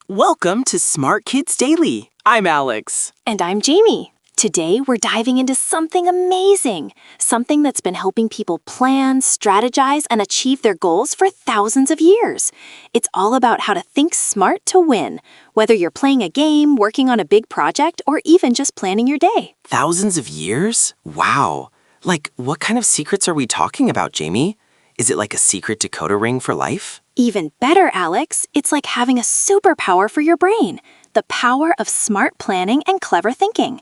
Welcome to Smart Kids Daily. I'm Alex. And I'm Jamie. Today, we're diving into something amazing, something that's been helping people plan, strategize, and achieve their goals for thousands of years. It's all about how to think smart to win, whether you're playing a game, working on a big project, or even just planning your day. Thousands of years? Wow. Like, what kind of secrets are we talking about, Jamie? Is it like a secret decoder ring for life? Even better, Alex, it's like having a superpower for your brain, the power of smart planning and clever thinking.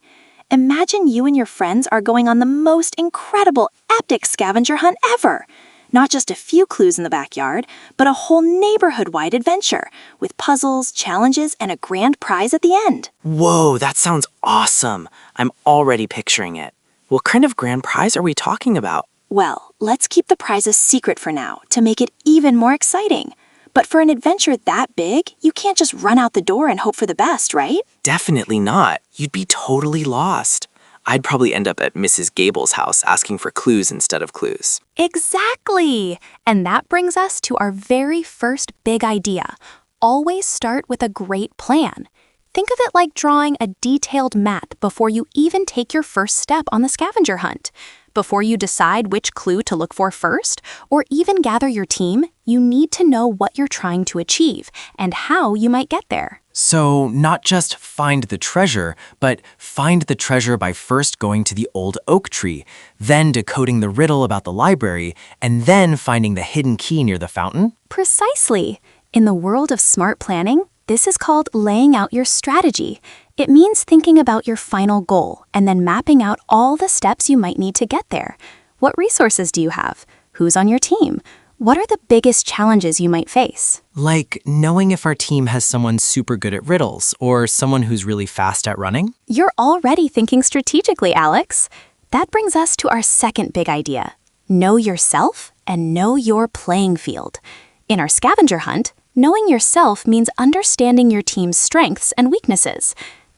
Imagine you and your friends are going on the most incredible, epic scavenger hunt ever. Not just a few clues in the backyard, but a whole neighborhood-wide adventure with puzzles, challenges, and a grand prize at the end. Whoa, that sounds awesome. I'm already picturing it. What kind of grand prize are we talking about? Well, let's keep the prize a secret for now to make it even more exciting. But for an adventure that big, you can't just run out the door and hope for the best, right? Definitely not. You'd be totally lost. I'd probably end up at Mrs. Gable's house asking for clues instead of clues. Exactly! And that brings us to our very first big idea. Always start with a great plan. Think of it like drawing a detailed map before you even take your first step on the scavenger hunt. Before you decide which clue to look for first, or even gather your team, you need to know what you're trying to achieve and how you might get there. So, not just find the treasure, but find the treasure by first going to the old oak tree, then decoding the riddle about the library, and then finding the hidden key near the fountain? Precisely. In the world of smart planning, this is called laying out your strategy. It means thinking about your final goal and then mapping out all the steps you might need to get there. What resources do you have? Who's on your team? What are the biggest challenges you might face? Like knowing if our team has someone super good at riddles or someone who's really fast at running? You're already thinking strategically, Alex. That brings us to our second big idea. Know yourself and know your playing field. In our scavenger hunt, knowing yourself means understanding your team's strengths and weaknesses.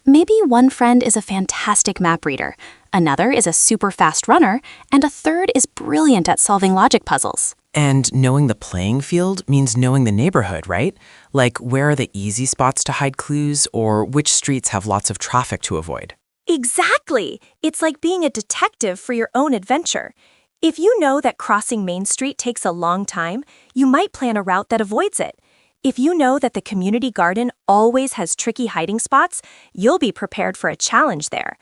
Maybe one friend is a fantastic map reader, another is a super fast runner, and a third is brilliant at solving logic puzzles. And knowing the playing field means knowing the neighborhood, right? Like where are the easy spots to hide clues or which streets have lots of traffic to avoid? Exactly! It's like being a detective for your own adventure. If you know that crossing Main Street takes a long time, you might plan a route that avoids it. If you know that the community garden always has tricky hiding spots, you'll be prepared for a challenge there.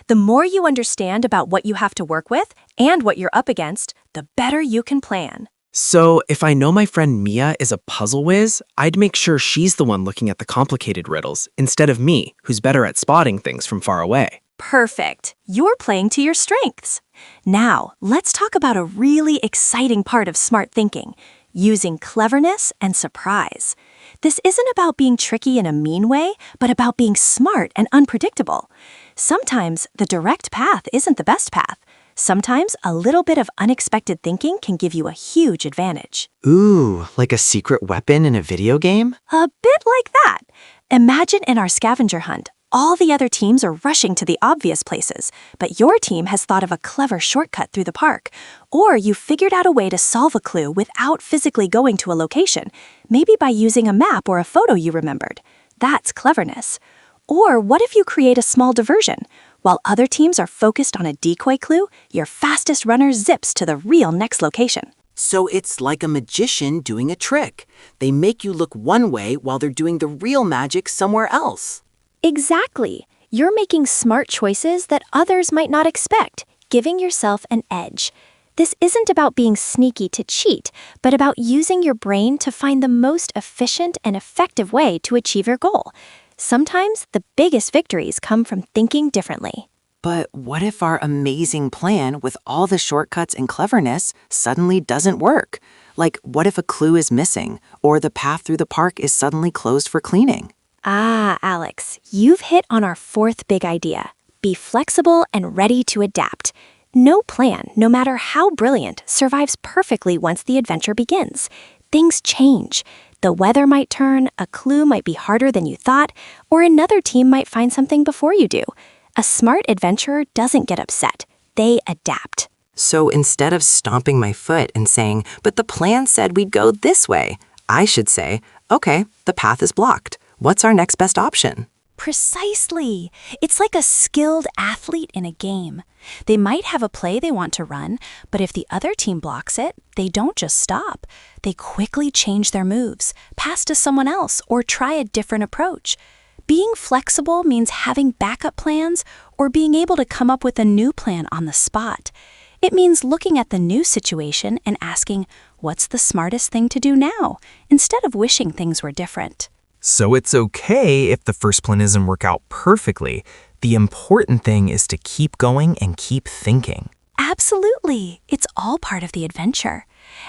The more you understand about what you have to work with and what you're up against, the better you can plan. So, if I know my friend Mia is a puzzle whiz, I'd make sure she's the one looking at the complicated riddles instead of me, who's better at spotting things from far away. Perfect. You're playing to your strengths. Now, let's talk about a really exciting part of smart thinking. Using cleverness and surprise. This isn't about being tricky in a mean way, but about being smart and unpredictable. Sometimes the direct path isn't the best path. Sometimes a little bit of unexpected thinking can give you a huge advantage. Ooh, like a secret weapon in a video game? A bit like that. Imagine in our scavenger hunt, all the other teams are rushing to the obvious places, but your team has thought of a clever shortcut through the park. Or you figured out a way to solve a clue without physically going to a location, maybe by using a map or a photo you remembered. That's cleverness. Or what if you create a small diversion? While other teams are focused on a decoy clue, your fastest runner zips to the real next location. So it's like a magician doing a trick. They make you look one way while they're doing the real magic somewhere else. Exactly. You're making smart choices that others might not expect, giving yourself an edge. This isn't about being sneaky to cheat, but about using your brain to find the most efficient and effective way to achieve your goal. Sometimes the biggest victories come from thinking differently. But what if our amazing plan with all the shortcuts and cleverness suddenly doesn't work? Like, what if a clue is missing, or the path through the park is suddenly closed for cleaning? Ah, Alex, you've hit on our fourth big idea. Be flexible and ready to adapt. No plan, no matter how brilliant, survives perfectly once the adventure begins. Things change. The weather might turn, a clue might be harder than you thought, or another team might find something before you do. A smart adventurer doesn't get upset. They adapt. So instead of stomping my foot and saying, "But the plan said we'd go this way," I should say, "Okay, the path is blocked. what's our next best option? Precisely. It's like a skilled athlete in a game. They might have a play they want to run, but if the other team blocks it, they don't just stop. They quickly change their moves, pass to someone else, or try a different approach. Being flexible means having backup plans or being able to come up with a new plan on the spot. It means looking at the new situation and asking, what's the smartest thing to do now, instead of wishing things were different. So it's okay if the first plan doesn't work out perfectly. The important thing is to keep going and keep thinking. Absolutely. It's all part of the adventure.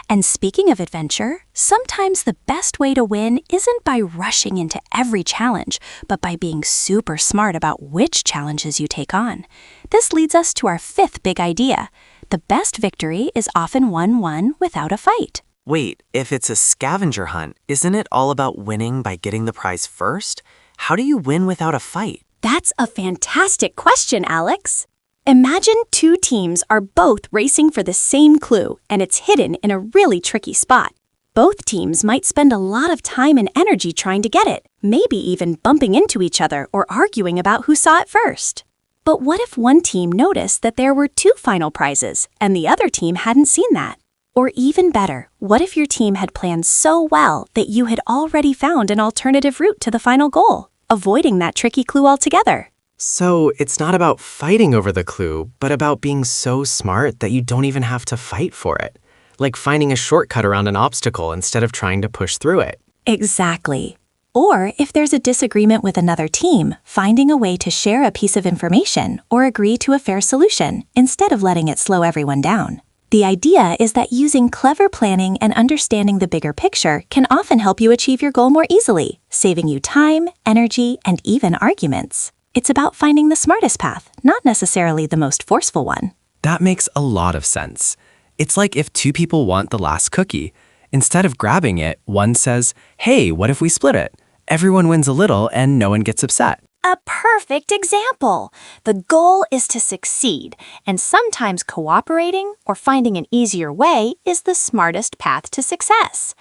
And speaking of adventure, sometimes the best way to win isn't by rushing into every challenge, but by being super smart about which challenges you take on. This leads us to our fifth big idea. The best victory is often won without a fight. Wait, if it's a scavenger hunt, isn't it all about winning by getting the prize first? How do you win without a fight? That's a fantastic question, Alex. Imagine two teams are both racing for the same clue, and it's hidden in a really tricky spot. Both teams might spend a lot of time and energy trying to get it, maybe even bumping into each other or arguing about who saw it first. But what if one team noticed that there were two final prizes, and the other team hadn't seen that? Or even better, what if your team had planned so well that you had already found an alternative route to the final goal, avoiding that tricky clue altogether? So it's not about fighting over the clue, but about being so smart that you don't even have to fight for it. Like finding a shortcut around an obstacle instead of trying to push through it. Exactly. Or if there's a disagreement with another team, finding a way to share a piece of information or agree to a fair solution instead of letting it slow everyone down. The idea is that using clever planning and understanding the bigger picture can often help you achieve your goal more easily, saving you time, energy, and even arguments. It's about finding the smartest path, not necessarily the most forceful one. That makes a lot of sense. It's like if two people want the last cookie. Instead of grabbing it, one says, hey, what if we split it? Everyone wins a little and no one gets upset. A perfect example. The goal is to succeed, and sometimes cooperating or finding an easier way is the smartest path to success.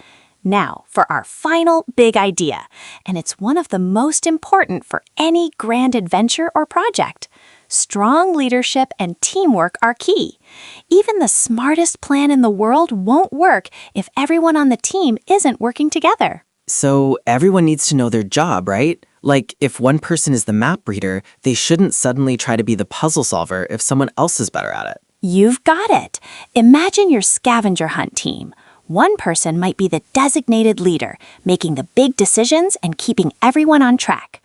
Now, for our final big idea, and it's one of the most important for any grand adventure or project. Strong leadership and teamwork are key. Even the smartest plan in the world won't work if everyone on the team isn't working together. So everyone needs to know their job, right? Like, if one person is the map reader, they shouldn't suddenly try to be the puzzle solver if someone else is better at it. You've got it. Imagine your scavenger hunt team. One person might be the designated leader, making the big decisions and keeping everyone on track.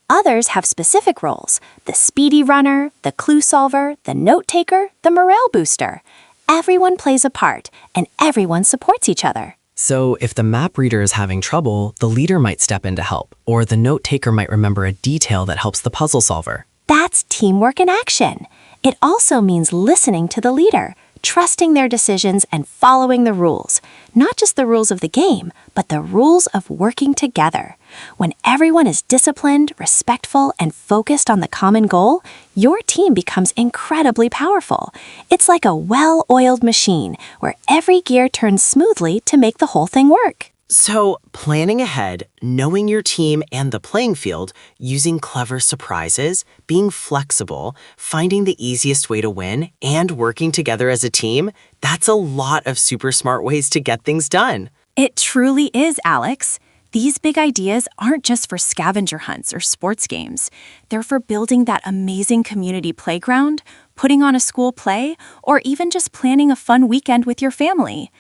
Others have specific roles: the speedy runner, the clue solver, the note taker, the morale booster. Everyone plays a part, and everyone supports each other. So if the map reader is having trouble, the leader might step in to help, or the note taker might remember a detail that helps the puzzle solver. That's teamwork in action. It also means listening to the leader, trusting their decisions and following the rules. Not just the rules of the game, but the rules of working together. When everyone is disciplined, respectful, and focused on the common goal, your team becomes incredibly powerful. It's like a well-oiled machine where every gear turns smoothly to make the whole thing work. So, planning ahead, knowing your team and the playing field, using clever surprises, being flexible, finding the easiest way to win, and working together as a team, that's a lot of super smart ways to get things done. It truly is, Alex. These big ideas aren't just for scavenger hunts or sports games. They're for building that amazing community playground, putting on a school play, or even just planning a fun weekend with your family.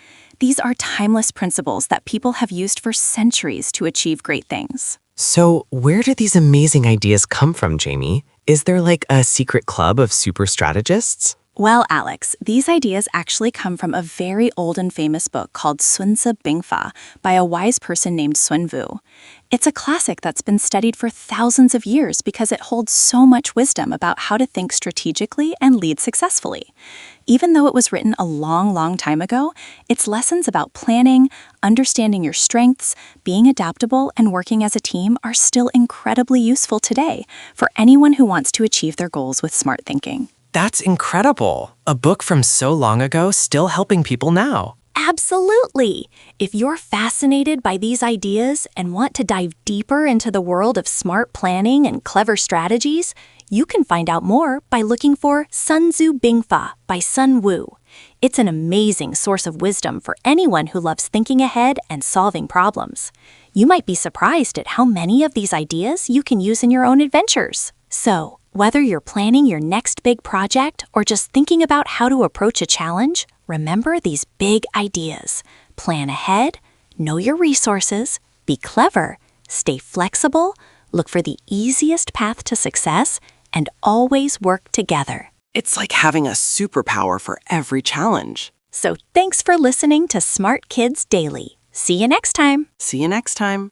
These are timeless principles that people have used for centuries to achieve great things. So, where do these amazing ideas come from, Jamie? Is there like a secret club of super strategists? Well, Alex, these ideas actually come from a very old and famous book called Sun Tzu Bingfa by a wise person named Sun Vu. It's a classic that's been studied for thousands of years because it holds so much wisdom about how to think strategically and lead successfully. Even though it was written a long, long time ago, its lessons about planning, understanding your strengths, being adaptable, and working as a team are still incredibly useful today for anyone who wants to achieve their goals with smart thinking. That's incredible. A book from so long ago still helping people now. Absolutely! If you're fascinated by these ideas and want to dive deeper into the world of smart planning and clever strategies, you can find out more by looking for Sun Tzu Bingfa by Sun Wu. It's an amazing source of wisdom for anyone who loves thinking ahead and solving problems. You might be surprised at how many of these ideas you can use in your own adventures. So, whether you're planning your next big project or just thinking about how to approach a challenge, remember these big ideas. Plan ahead, know your resources, be clever, stay flexible, look for the easiest path to success, and always work together. It's like having a superpower for every challenge. So thanks for listening to Smart Kids Daily. See you next time. See you next time.